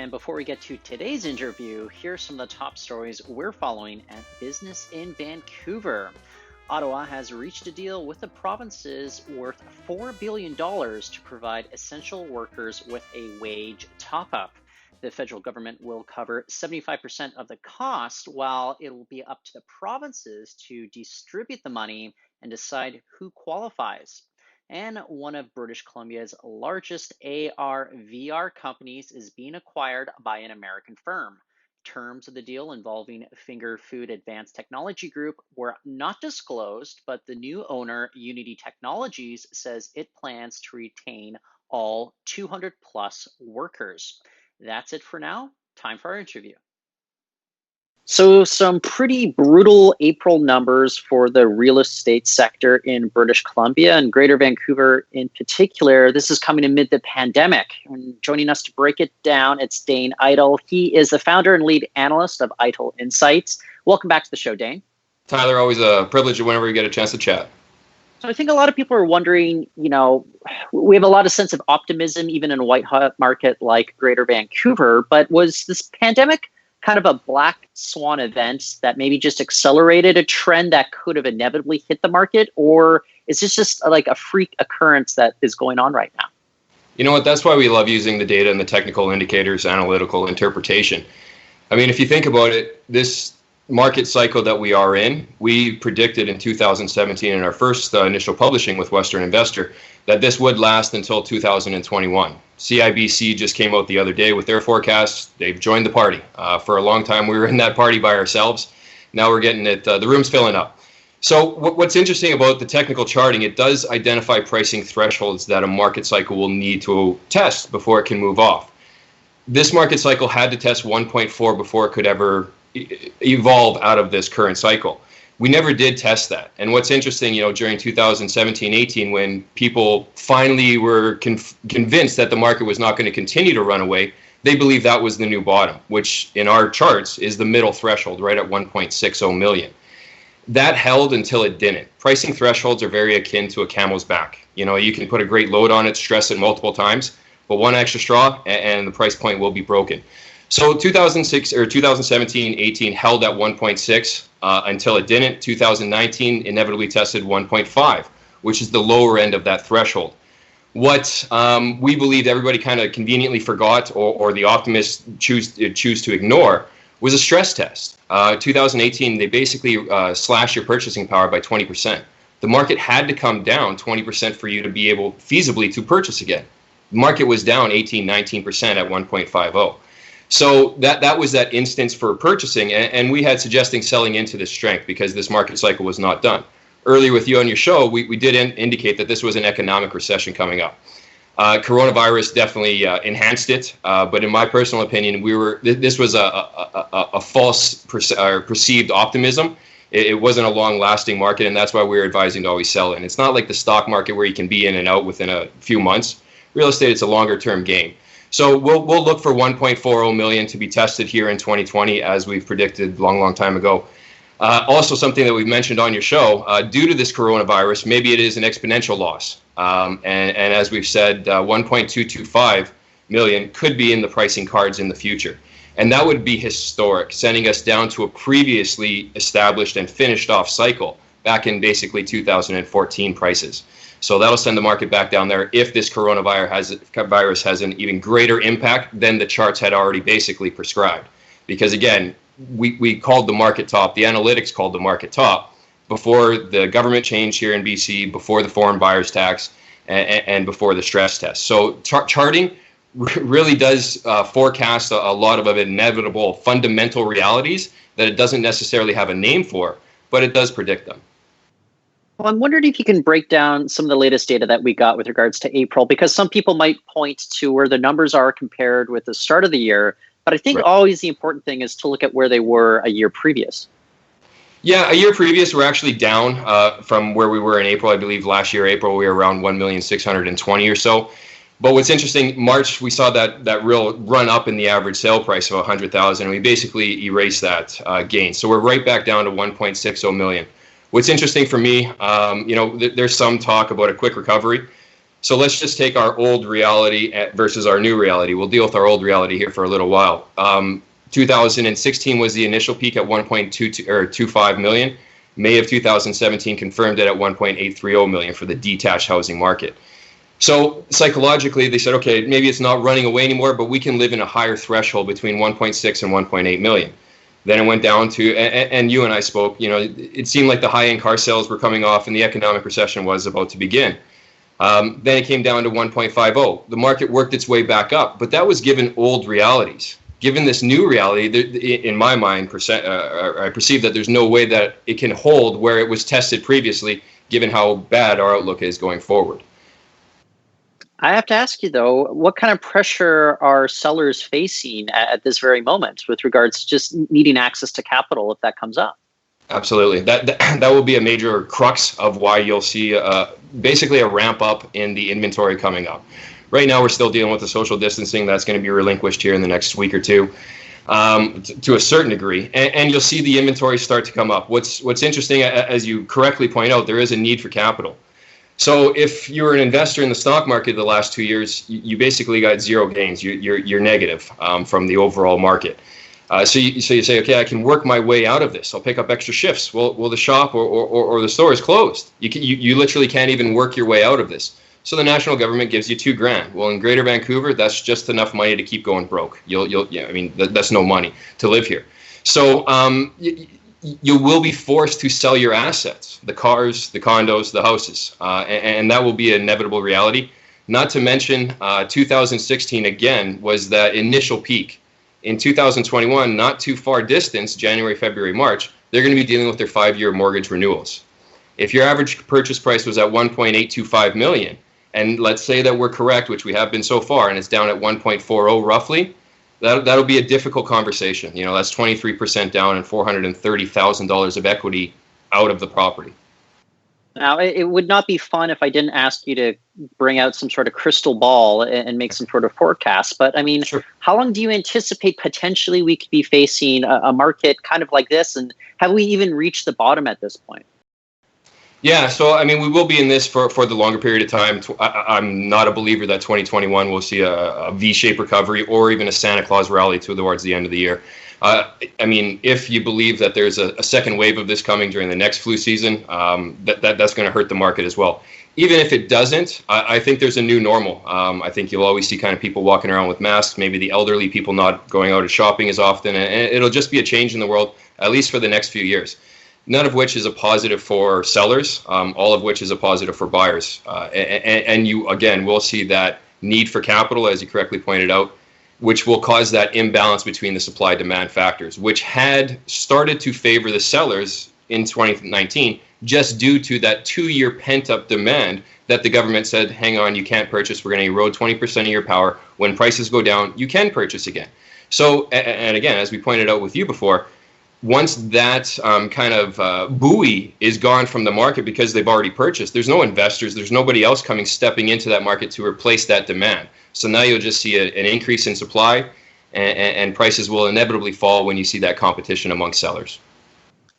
And before we get to today's interview, here's some of the top stories we're following at Business in Vancouver. Ottawa has reached a deal with the provinces worth $4 billion to provide essential workers with a wage top-up. The federal government will cover 75% of the cost, while it will be up to the provinces to distribute the money and decide who qualifies. And one of British Columbia's largest AR/VR companies is being acquired by an American firm. Terms of the deal involving Finger Food Advanced Technology Group were not disclosed, but the new owner, Unity Technologies, says it plans to retain all 200 plus workers. That's it for now. Time for our interview. So some pretty brutal April numbers for the real estate sector in British Columbia and Greater Vancouver in particular. This is coming amid the pandemic. And joining us to break it down, it's Dane Eitel. He is the founder and lead analyst of Eitel Insights. Welcome back to the show, Dane. Tyler, always a privilege whenever we get a chance to chat. So I think a lot of people are wondering, we have a lot of sense of optimism even in a white hot market like Greater Vancouver, but was this pandemic kind of a black swan event that maybe just accelerated a trend that could have inevitably hit the market? Or is this just like a freak occurrence that is going on right now? You know what? That's why we love using the data and the technical indicators, analytical interpretation. I mean, if you think about it, this market cycle that we are in, we predicted in 2017 in our first initial publishing with Western Investor that this would last until 2021. CIBC just came out the other day with their forecasts. They've joined the party. For a long time, we were in that party by ourselves. Now we're getting it, the room's filling up. So what's interesting about the technical charting, it does identify pricing thresholds that a market cycle will need to test before it can move off. This market cycle had to test 1.4 before it could ever evolve out of this current cycle. We never did test that. And what's interesting, during 2017-18, when people finally were convinced that the market was not going to continue to run away, they believed that was the new bottom, which in our charts is the middle threshold, right at 1.60 million. That held until it didn't. Pricing thresholds are very akin to a camel's back. You can put a great load on it, stress it multiple times, but one extra straw and the price point will be broken. So 2017-18 held at 1.6 until it didn't. 2019 inevitably tested 1.5, which is the lower end of that threshold. What we believed everybody kind of conveniently forgot, or the optimists choose to ignore, was a stress test. 2018, they basically slashed your purchasing power by 20%. The market had to come down 20% for you to be able feasibly to purchase again. The market was down 18-19% at 1.50. So that was that instance for purchasing, and we had suggesting selling into this strength because this market cycle was not done. Earlier with you on your show, we did indicate that this was an economic recession coming up. Coronavirus definitely enhanced it, but in my personal opinion, this was a false perceived optimism. It wasn't a long-lasting market, and that's why we're advising to always sell in. It's not like the stock market where you can be in and out within a few months. Real estate, it's a longer-term game. So we'll look for 1.40 million to be tested here in 2020, as we've predicted long time ago. Also, something that we've mentioned on your show, due to this coronavirus, maybe it is an exponential loss. And as we've said, 1.225 million could be in the pricing cards in the future. And that would be historic, sending us down to a previously established and finished off cycle back in basically 2014 prices. So that'll send the market back down there if this coronavirus has an even greater impact than the charts had already basically prescribed. Because again, we called the market top, the analytics called the market top before the government change here in BC, before the foreign buyers tax, and before the stress test. So charting really does forecast a lot of inevitable fundamental realities that it doesn't necessarily have a name for, but it does predict them. Well, I'm wondering if you can break down some of the latest data that we got with regards to April, because some people might point to where the numbers are compared with the start of the year. But I think always the important thing is to look at where they were a year previous. Yeah, a year previous, we're actually down from where we were in April. I believe last year, April, we were around 1,620,000 or so. But what's interesting, March, we saw that real run up in the average sale price of 100,000, and we basically erased that gain. So we're right back down to 1.60 million. What's interesting for me, there's some talk about a quick recovery. So let's just take our old reality versus our new reality. We'll deal with our old reality here for a little while. 2016 was the initial peak at 1.25 million. May of 2017 confirmed it at 1.830 million for the detached housing market. So psychologically, they said, okay, maybe it's not running away anymore, but we can live in a higher threshold between 1.6 and 1.8 million. Then it went down to, and you and I spoke, it seemed like the high-end car sales were coming off and the economic recession was about to begin. Then it came down to 1.50. The market worked its way back up, but that was given old realities. Given this new reality, in my mind, I perceive that there's no way that it can hold where it was tested previously, given how bad our outlook is going forward. I have to ask you, though, what kind of pressure are sellers facing at this very moment with regards to just needing access to capital if that comes up? Absolutely. That will be a major crux of why you'll see basically a ramp up in the inventory coming up. Right now, we're still dealing with the social distancing that's going to be relinquished here in the next week or two to a certain degree. And you'll see the inventory start to come up. What's interesting, as you correctly point out, there is a need for capital. So if you were an investor in the stock market the last 2 years, you basically got zero gains. You're negative from the overall market. So you say, okay, I can work my way out of this. I'll pick up extra shifts. Well, the shop or the store is closed. You literally can't even work your way out of this. So the national government gives you $2,000. Well, in Greater Vancouver, that's just enough money to keep going broke. That's no money to live here. So you will be forced to sell your assets, the cars, the condos, the houses, and that will be an inevitable reality. Not to mention 2016, again, was that initial peak. In 2021, not too far distance, January, February, March, they're going to be dealing with their 5-year mortgage renewals. If your average purchase price was at 1.825 million, and let's say that we're correct, which we have been so far, and it's down at 1.40 roughly, that'll be a difficult conversation. That's 23% down and $430,000 of equity out of the property. Now, it would not be fun if I didn't ask you to bring out some sort of crystal ball and make some sort of forecast. But I mean, sure. How long do you anticipate potentially we could be facing a market kind of like this? And have we even reached the bottom at this point? Yeah, so I mean, we will be in this for the longer period of time. I'm not a believer that 2021 will see a V-shaped recovery or even a Santa Claus rally towards the end of the year. I mean, if you believe that there's a second wave of this coming during the next flu season, that's going to hurt the market as well. Even if it doesn't, I think there's a new normal. I think you'll always see kind of people walking around with masks, maybe the elderly people not going out and shopping as often, and it'll just be a change in the world, at least for the next few years. None of which is a positive for sellers, all of which is a positive for buyers. And you, again, will see that need for capital, as you correctly pointed out, which will cause that imbalance between the supply-demand factors, which had started to favor the sellers in 2019, just due to that 2-year pent-up demand that the government said, hang on, you can't purchase, we're going to erode 20% of your power. When prices go down, you can purchase again. So, and again, as we pointed out with you before, once that kind of buoy is gone from the market because they've already purchased, there's no investors, there's nobody else stepping into that market to replace that demand. So now you'll just see an increase in supply, and prices will inevitably fall when you see that competition amongst sellers.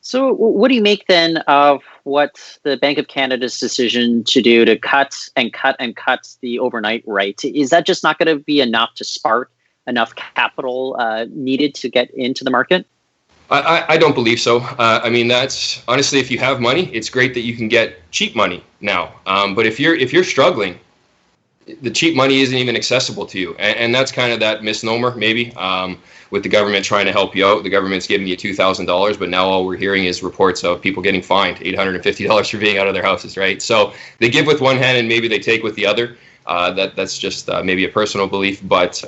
So what do you make then of what the Bank of Canada's decision to do to cut the overnight rate? Is that just not going to be enough to spark enough capital needed to get into the market? I don't believe so. I mean, that's honestly, if you have money, it's great that you can get cheap money now. But if you're struggling, the cheap money isn't even accessible to you, and that's kind of that misnomer, maybe, with the government trying to help you out. The government's giving you $2,000, but now all we're hearing is reports of people getting fined $850 for being out of their houses, right? So they give with one hand and maybe they take with the other. That's just maybe a personal belief, but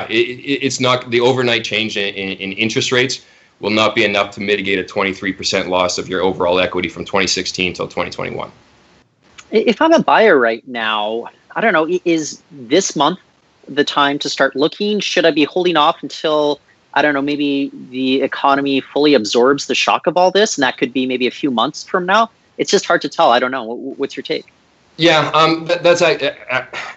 it's not the overnight change in interest rates will not be enough to mitigate a 23% loss of your overall equity from 2016 till 2021. If I'm a buyer right now, I don't know, is this month the time to start looking? Should I be holding off until, I don't know, maybe the economy fully absorbs the shock of all this? And that could be maybe a few months from now. It's just hard to tell. I don't know. What's your take? Yeah, that's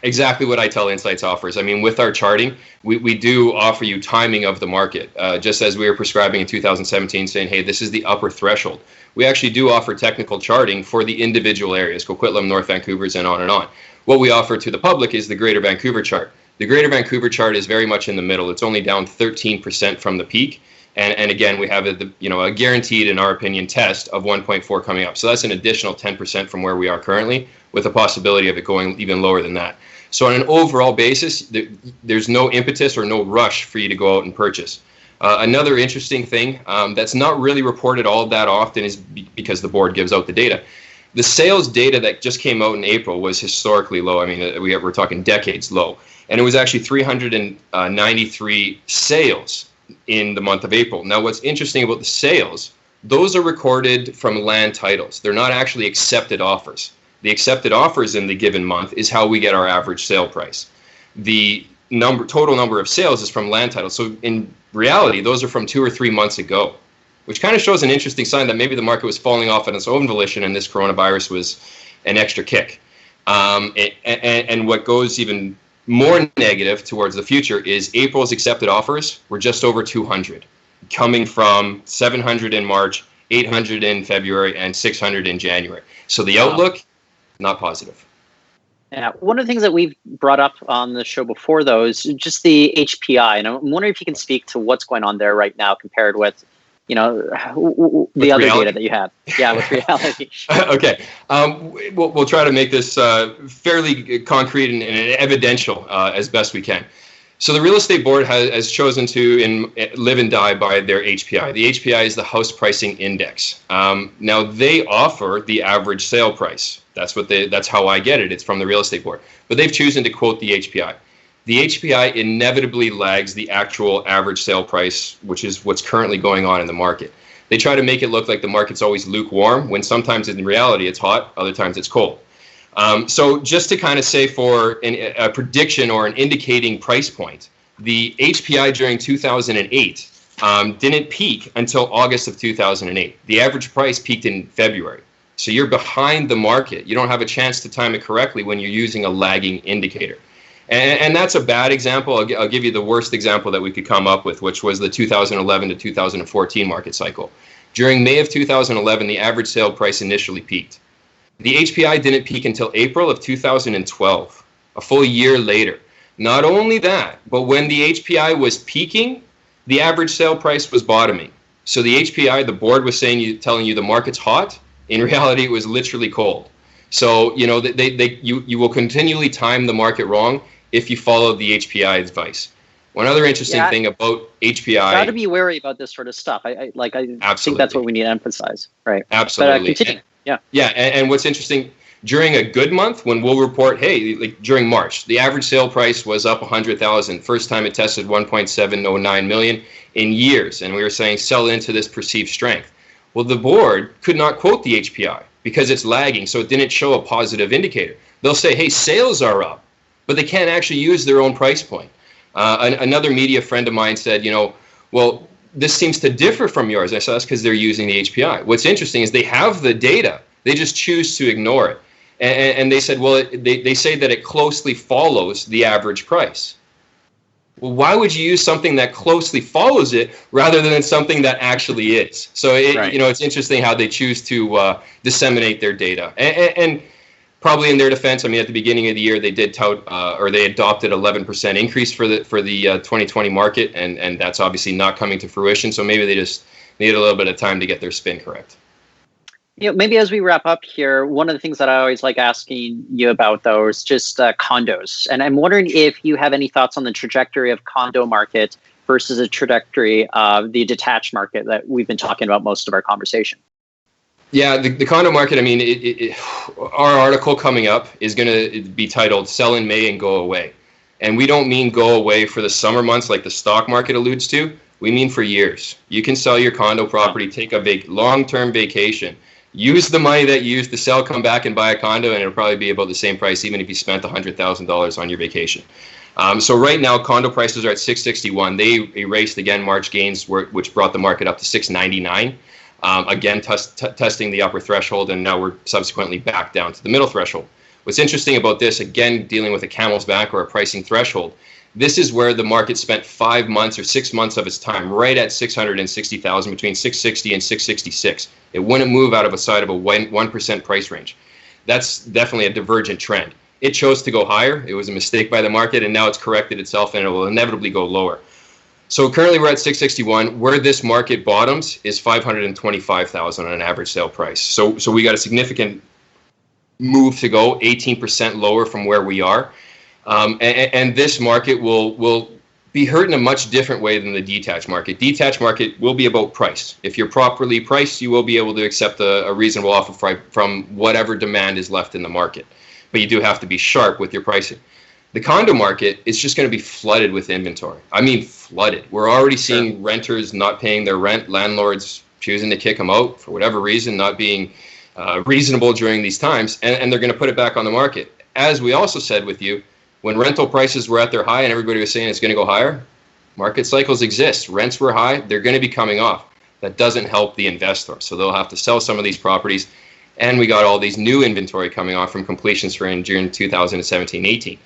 exactly what Eitel Insights offers. I mean, with our charting, we do offer you timing of the market, just as we were prescribing in 2017, saying, hey, this is the upper threshold. We actually do offer technical charting for the individual areas, Coquitlam, North Vancouver's, and on and on. What we offer to the public is the Greater Vancouver chart. The Greater Vancouver chart is very much in the middle. It's only down 13% from the peak. And again, we have a guaranteed, in our opinion, test of 1.4 coming up. So that's an additional 10% from where we are currently, with a possibility of it going even lower than that. So on an overall basis, there's no impetus or no rush for you to go out and purchase. Another interesting thing that's not really reported all that often is because the board gives out the data. The sales data that just came out in April was historically low. I mean, we're talking decades low. And it was actually 393 sales in the month of April. Now, what's interesting about the sales, those are recorded from land titles. They're not actually accepted offers. The accepted offers in the given month is how we get our average sale price. The total number of sales is from land titles. So in reality, those are from 2 or 3 months ago, which kind of shows an interesting sign that maybe the market was falling off on its own volition and this coronavirus was an extra kick. And what goes even more negative towards the future is April's accepted offers were just over 200, coming from 700 in March, 800 in February, and 600 in January. So the outlook, not positive. Yeah, one of the things that we've brought up on the show before, though, is just the HPI. And I'm wondering if you can speak to what's going on there right now compared with, the other reality? data that you have. Yeah, with reality. Okay. We'll try to make this fairly concrete and evidential as best we can. So the real estate board has chosen to live and die by their HPI. The HPI is the house pricing index. Now they offer the average sale price. That's how I get it. It's from the real estate board. But they've chosen to quote the HPI. The HPI inevitably lags the actual average sale price, which is what's currently going on in the market. They try to make it look like the market's always lukewarm, when sometimes in reality it's hot, other times it's cold. So just to kind of say for a prediction or an indicating price point, the HPI during 2008 didn't peak until August of 2008. The average price peaked in February. So you're behind the market. You don't have a chance to time it correctly when you're using a lagging indicator. And that's a bad example. I'll give you the worst example that we could come up with, which was the 2011 to 2014 market cycle. During May of 2011, the average sale price initially peaked. The HPI didn't peak until April of 2012, a full year later. Not only that, but when the HPI was peaking, the average sale price was bottoming. So the HPI, the board was telling you the market's hot. In reality, it was literally cold. So, you will continually time the market wrong if you follow the HPI advice. One other interesting thing about HPI. Got to be wary about this sort of stuff. I think that's what we need to emphasize, right? Absolutely. But continue. Yeah, and what's interesting, during a good month, when we'll report, hey, like during March, the average sale price was up 100,000. First time it tested 1.709 million in years, and we were saying sell into this perceived strength. Well, the board could not quote the HPI because it's lagging, so it didn't show a positive indicator. They'll say, hey, sales are up, but they can't actually use their own price point. Another media friend of mine said, well, this seems to differ from yours. I said, that's because they're using the HPI. What's interesting is they have the data. They just choose to ignore it. And they said, well, they say that it closely follows the average price. Well, why would you use something that closely follows it rather than something that actually is? So, it's interesting how they choose to disseminate their data. And probably in their defense, I mean, at the beginning of the year, they did tout, or they adopted 11% increase for the 2020 market, and that's obviously not coming to fruition. So maybe they just need a little bit of time to get their spin correct. Maybe as we wrap up here, one of the things that I always like asking you about, though, is just condos. And I'm wondering if you have any thoughts on the trajectory of condo market versus the trajectory of the detached market that we've been talking about most of our conversation. Yeah, the condo market, I mean, our article coming up is going to be titled Sell in May and Go Away. And we don't mean go away for the summer months like the stock market alludes to. We mean for years. You can sell your condo property, take a long-term vacation, use the money that you used to sell, come back and buy a condo, and it'll probably be about the same price even if you spent $100,000 on your vacation. So right now, condo prices are at $661. They erased again March gains, which brought the market up to $699. Again, testing the upper threshold, and now we're subsequently back down to the middle threshold. What's interesting about this, again, dealing with a camel's back or a pricing threshold, this is where the market spent 5 months or 6 months of its time, right at 660,000, between 660 and 666. It wouldn't move out of a side of a 1% price range. That's definitely a divergent trend. It chose to go higher. It was a mistake by the market, and now it's corrected itself, and it will inevitably go lower. So currently we're at 661. Where this market bottoms is 525,000 on an average sale price. So we got a significant move to go, 18% lower from where we are. And this market will be hurt in a much different way than the detached market. Detached market will be about price. If you're properly priced, you will be able to accept a reasonable offer from whatever demand is left in the market. But you do have to be sharp with your pricing. The condo market is just going to be flooded with inventory. I mean, flooded. We're already seeing renters not paying their rent, landlords choosing to kick them out for whatever reason, not being reasonable during these times, and they're going to put it back on the market. As we also said with you, when rental prices were at their high and everybody was saying it's going to go higher, market cycles exist. Rents were high. They're going to be coming off. That doesn't help the investor. So they'll have to sell some of these properties. And we got all these new inventory coming off from completions for in June 2017-18.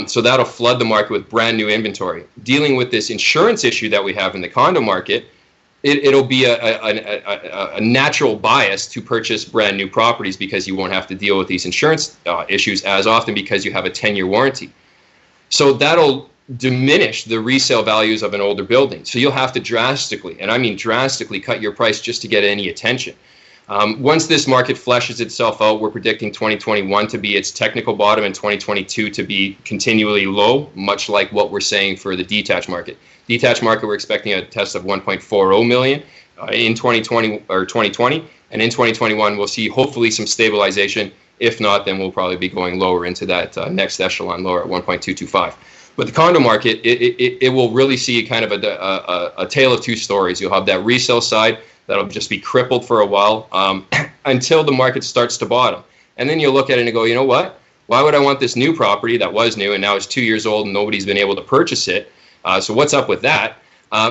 So that'll flood the market with brand new inventory. Dealing with this insurance issue that we have in the condo market, it'll be a natural bias to purchase brand new properties because you won't have to deal with these insurance issues as often because you have a 10-year warranty. So that'll diminish the resale values of an older building. So you'll have to drastically, and I mean drastically, cut your price just to get any attention. Once this market fleshes itself out, we're predicting 2021 to be its technical bottom and 2022 to be continually low, much like what we're saying for the detached market. Detached market, we're expecting a test of 1.40 million in 2020, and in 2021 we'll see hopefully some stabilization. If not, then we'll probably be going lower into that next echelon, lower at 1.225. But the condo market, it will really see kind of a tale of two stories. You'll have that resale side that'll just be crippled for a while until the market starts to bottom. And then you'll look at it and go, you know what? Why would I want this new property that was new and now is 2 years old and nobody's been able to purchase it? So what's up with that?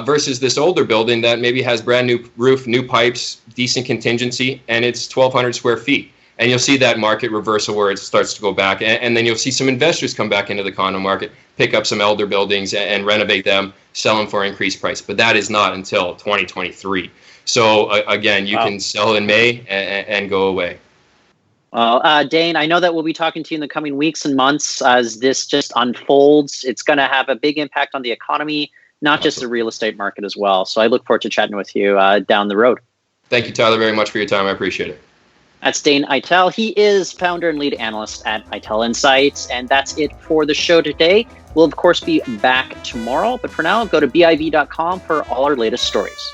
Versus this older building that maybe has brand new roof, new pipes, decent contingency, and it's 1,200 square feet. And you'll see that market reversal where it starts to go back. And then you'll see some investors come back into the condo market, pick up some elder buildings and renovate them, sell them for increased price. But that is not until 2023. So again, you can sell in May and go away. Well, Dane, I know that we'll be talking to you in the coming weeks and months as this just unfolds. It's going to have a big impact on the economy, not just the real estate market as well. So I look forward to chatting with you down the road. Thank you, Tyler, very much for your time. I appreciate it. That's Dane Eitel. He is founder and lead analyst at Eitel Insights. And that's it for the show today. We'll, of course, be back tomorrow. But for now, go to biv.com for all our latest stories.